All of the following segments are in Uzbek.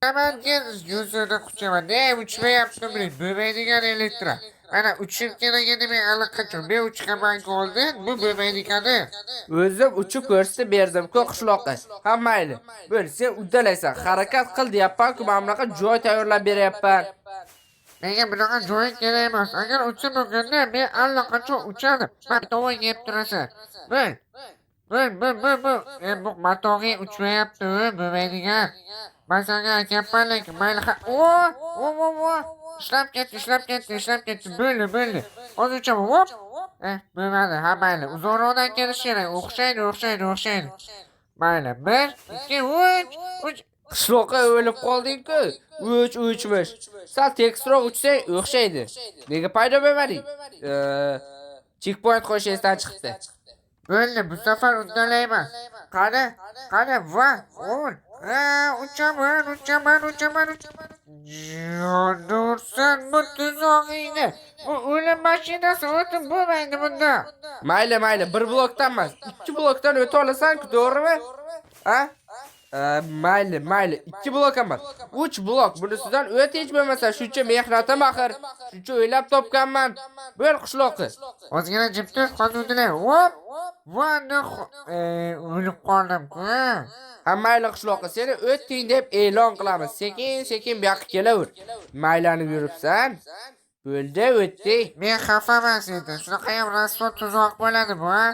Hemen yüzüne kucağıma ne uçma yaptım bile. Böbeydigan elektra. Ana uçup gene yeni bir allaqachon. Bir uçqaman oldu. Bu böbeydigani. O'zim uchib ko'rsatib berdim-ku qishloqqa. Ha mayli. Bo'l, sen uddalaysan, harakat qil deyapman-ku, men bunaqa joy tayyorlab beryapman. Menga bunaqa joy kerak emas. Agar uchib bo'lganda men allaqachon uchardim. Matovi yeb turasan. Bo'l. Bu. Bu matoviy uchmayapti, böbeydigan. Ben sana aytyapman lekin mayli. O. Ishlab ketdi. Bo'ldi. Hozir uchaman. Hop. Bo'lmadi. Ha mayli. Uzoqroqdan kelish kerak. O'xshaydi. Mayli. 1, 2, 3. Qishloqqa o'lib qolding-ku. Uchmish. Sal tekisroq uchsang o'xshaydi. Nega paydo bo'lmading? Checkpoint qo'yish esdan chiqdi. Bo'ldi, bu safar uddalayman. Qani, va, o'l. Uchaman. Jondursan bu tuzog'ingni. Bu o'lim mashinasi o'tib bo'lmaydi bunda. Mayli, bir blokdan emas, 2 blokdan o'ta olasan-ku, to'g'rimi? Ha? Mayli, 2 blok emas, 3 blok. Bunisidan o'ta hech bo'lmasa, shuncha mehnatim axir. Shuncha o'ylab topganman. Bo'l qishloqqa. Ozgina jim tur, qonundilar. Hop. O'lib qoldim-ku. Ha mayli qishloqqa, seni o'tding deb e'lon qilamiz. Sekin bu yoqqa kelaver. Maylanib yuribsan. Bo'ldi, o'tdi. Men xafaman sendan. Shunaqa ham rasvo tuzoq bo'ladi bu, ha?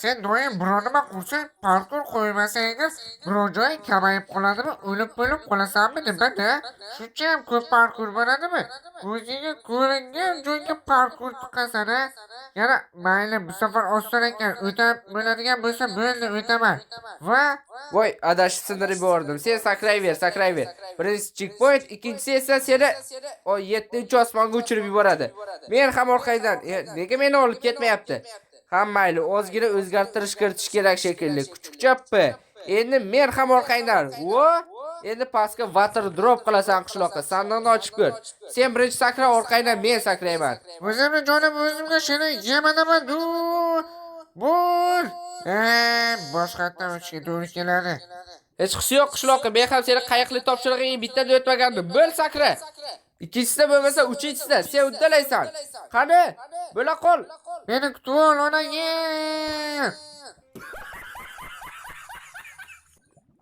Sen doim biror nima qilsang, parkur qo'ymasangiz, biror joy kamayib qoladimi? O'lib qolasanmi deb-da. Shuncha ham ko'p parkur bo'ladimi? O'zingga ko'ringan joyga parkur chiqasan, ha? Yana mayli, bu safar oson ekan. O'tab bo'ladigan bo'lsa, bo'ldi, o'taman. Va Voy, adashib sindirib yubordim. Sen sakrayver. Birinchi checkpoint, ikkinchisi esa seni o 7-osmonga uchirib yuboradi. Men ham orqangdan, nega meni olib ketmayapti? Ham mayli, ozgina o'zgartirish kiritish kerak shekilli. Kuchukchappi. Endi men ham orqangdan. Endi pastga water drop qilasan qishloqqa. Sandiqni ochib ko'r. Sen birinchi sakra, orqangdan men sakrayman. o'zimni jonim o'zimga shirin yemanaman. Bo'l. Boshqatdan o'tishga to'g'ri keladi. Hech qisi yo'q qishloqqa. Men ham seni qayiqli topshirig'ingni bittada o'tmagandim. Bo'l sakra. Ikkinchisida bo'lmasa, uchinchisida sen uddalaysan. Qani? Bo'la qol. Meni kutib ol, onang.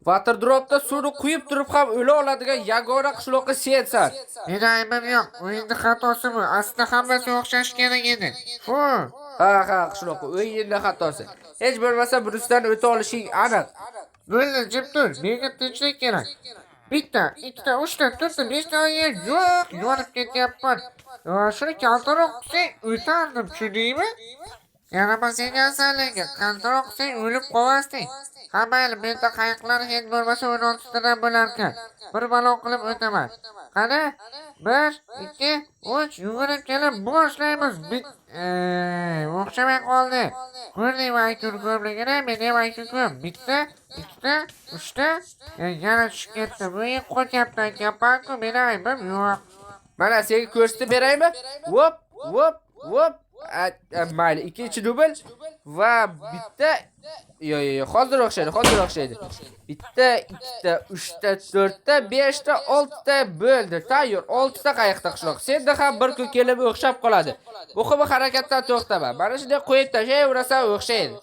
Water dropda suvni quyib turib ham o'la oladigan yagona qishloqqa sensan. Meni aybim yo'q. O'yinni xatosi bu. Aslida hammasi o'xshash kerak edi. Ha, qishloqqa o'yinni xatosi. Hech bo'lmasa bunisidan o'ta olishing aniq. Bo'ldi, jim tur. Menga tinchlik kerak. Bitta, ikkita, uchta, to'rtta, beshta yer yo'q. Yonib ketyapman. Shuni kaltaroq qilsang o'tardim, tushundingmi? Yana senga asallangan. Kaltaroq qilsang o'lib qolmasding. Ha mayli, menda qayiqlar hech bo'lmasa 16 tadan bo'larkan. Bir balo qilib o'taman. Qani? 1, 2, 3 yugurib kelib boshlaymiz. O'xshamay qoldi. Ko'rdingmi aytur ko'pligini? Men ham aytur ko'p. Bitta, ikkita, uchta, yana tushib ketdi. Bu yil qo'tyapti aytyapman-ku, meni aybim yo'q. Mana senga ko'rsatib beraymi? Hop. Mayli, ikkinchi dubl va bitta hozir o'xshaydi. Bitta, ikkita, uchta, to'rtta, beshta, oltita bo'ldi. Tayyor, 6 ta qayiqda qishloq. Senda ham bir kun kelib o'xshab qoladi. Bu xil harakatdan to'xtama. Mana shunday qo'yib tashlayverasan, o'xshaydi.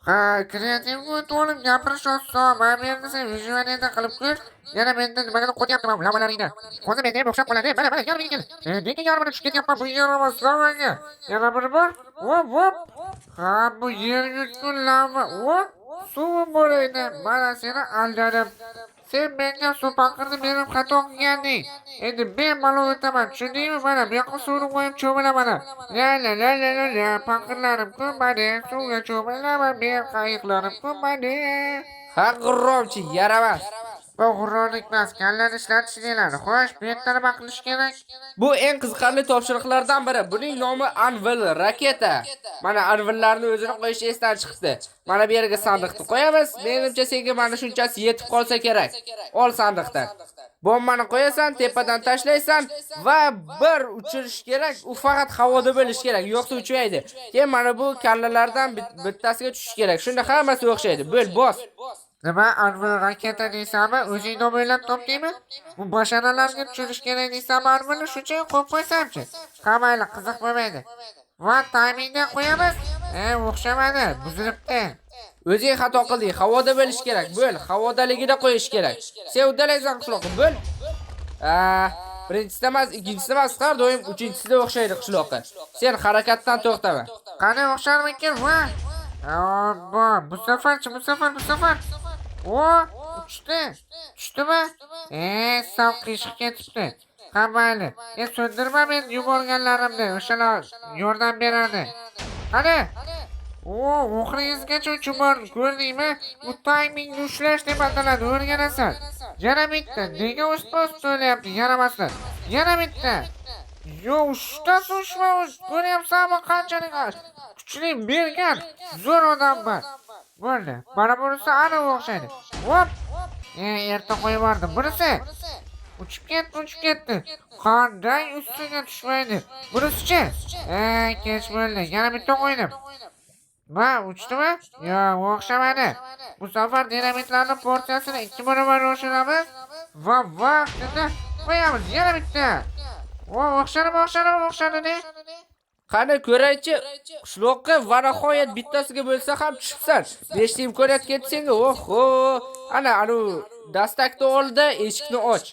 Ha, kreativga to'lib gapirish oson. Mana endi sen vizualiyada qilib ko'r. Yana menda nimaga qo'tyapman lavalaringda. Hozir menga o'xshab qoladi. Mana yarmiga kel. Nega yarmini tushib ketyapman bu yerga savaga. Yana bir bor. Hop. Ha, bu yer yutgun lava. Suv bo'ladi. Mana seni aldadim. Sen menga suv paqirni berib xato qilganding. Endi bemalol o'taman. Tushundingmi? Mana bu yoqqa suvni qo'yib cho'milaman. La paqirlarim ko'madi. Suvga cho'milaman. Men qayiqlarim ko'madi. Ha, g'irromchi, yaramas. Bu g'urronlik emas, kallani ishlatish deyiladi. Xo'sh, bu yerda nima qilish kerak? Bu eng qiziqarli topshiriqlardan biri. Buning nomi Anvil raketa. Mana anvillarni o'zini qo'yish esdan chiqdi. Mana bu yerga sandiqni qo'yamiz. Menimcha senga mana shunchasi yetib qolsa kerak. Ol sandiqdan. Bombani qo'yasan, tepadan tashlaysan va bir uchirish kerak. U faqat havoda bo'lish kerak, yo'qsa uchmaydi. Keyin mana bu kallalardan bittasiga tushish kerak. Shunda hammasi o'xshaydi. Bo'l, bos. Nima, Armon raketa deysanmi? O'zing nom o'ylab topdingmi? Bu basharalarga tushirish kerak deysanmi, Armonni shuncha qo'yib qo'ysamchi? Qamayli, qiziq bo'lmaydi. Va taymingda qo'yamiz. O'xshamadi, buzilibdi. O'zing xato qilding. Havoda bo'lish kerak. Bo'l, havodaligida qo'yish kerak. Sen uddalaysan qishloqqa, bo'l. Birinchisi emas, ikkinchisi emas, har doim uchinchisida o'xshaydi qishloqqa. Sen harakatdan to'xtama. Qani o'xsharmikin? Va! Abba, bu safar. Uchdi. Tushdimi? Sal qiyshiq ketibdi. Qamayli. So'ndirma men yuborganlarimni. O'shalar yordam beradi. Qani? Oxiringizgacha uchib bor, ko'rdingmi? Bu taymingni ushlash deb ataladi, o'rganasan. Yana bitta. Nega ust-ust o'ylayapti? Yaramasdan. Yana bitta. Uchtasi ushma, ko'ryapsanmi qanchalik kuchli bergan zo'r odamman. Bo'ldi. Mana bunisi aniq o'xshaydi. Hop! Erta qo'yib yubordim. Bunisi uchib ketdi. Qanday ustiga tushmaydi. Bunisi-chi? Kech bo'ldi. Yana bitta qo'ydim. Va, uchdimi? Yo'q, o'xshamadi. Bu safar dinamitlarning porsiyasini 2 barobar oshiramiz va vaqtida qo'yamiz. Yana bitta. O'xshadi. Qani ko'raychi, qishloqqa va nihoyat bittasiga bo'lsa ham tushibsan. 5 ta imkoniyat ketdi senga. Oho! Ana dastakni oldi, eshikni och.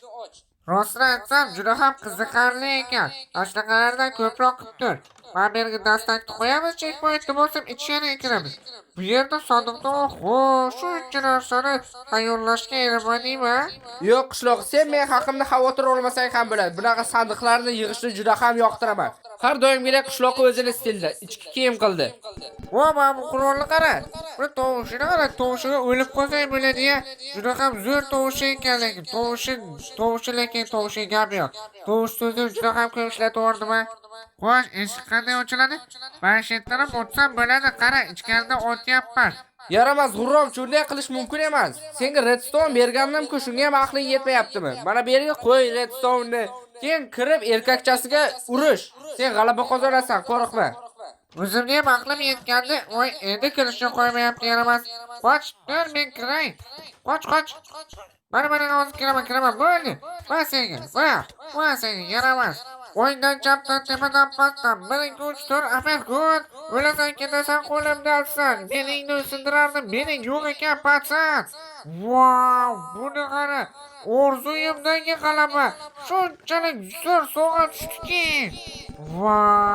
Rostini aytsam, juda ham qiziqarli ekan. Ashlaqalardan ko'proq qilib tur. Mana bu yerga dastakni qo'yamiz, checkpointni bosib ichkariga kiramiz. Bu yerda sandiqda shuncha narsani tayyorlashga erimadingmi? Yo'q, qishloq, sen men haqimda xavotir olmasang ham bo'ladi. Bunaqa sandiqlarni yig'ishni juda ham yoqtiraman. Har doimgidek qishloqqa o'zini stilda ichki kiyim qildi. Mana bu qurolni qara. Bu tovushini qara, tovushiga o'lib qolsang bo'ladi-ya. Juda ham zo'r tovush ekan, lekin tovushi gap yo'q. Tovush so'zni juda ham ko'p ishlatavordimi? Xo'sh, eshik qanday ochiladi? Planshetdan o'tsam bo'ladi. Qara, ichkarida o'tyapman. Yaramas, G'urrom, shunday qilish mumkin emas. Senga redstone bergandim-ku, shunga ham aqling yetmayaptimi? Mana bu yerga qo'y redstone'ni. Keyin kirib erkakchasiga urish. Sen g'alaba qozonasan, qo'rqma. O'zimga ham aqlim yetgandi. Endi kirishni qo'ymayapti, yaramas. Qoch, dur men kiray. Qoch. Mana hozir kiraman, bo'ldi. Va senga, yaramas. O'yindan chapdan, tepadan, pastdan, 1, 2, 3, 4, aperkut. O'lasan, ketasan, qo'limda alsan. Belingni sindirardim, beling yo'q ekan, patsan. Vau, buni qara. Orzuyimdagi g'alaba shunchalik zo'r sovg'a tushdiki. Vau.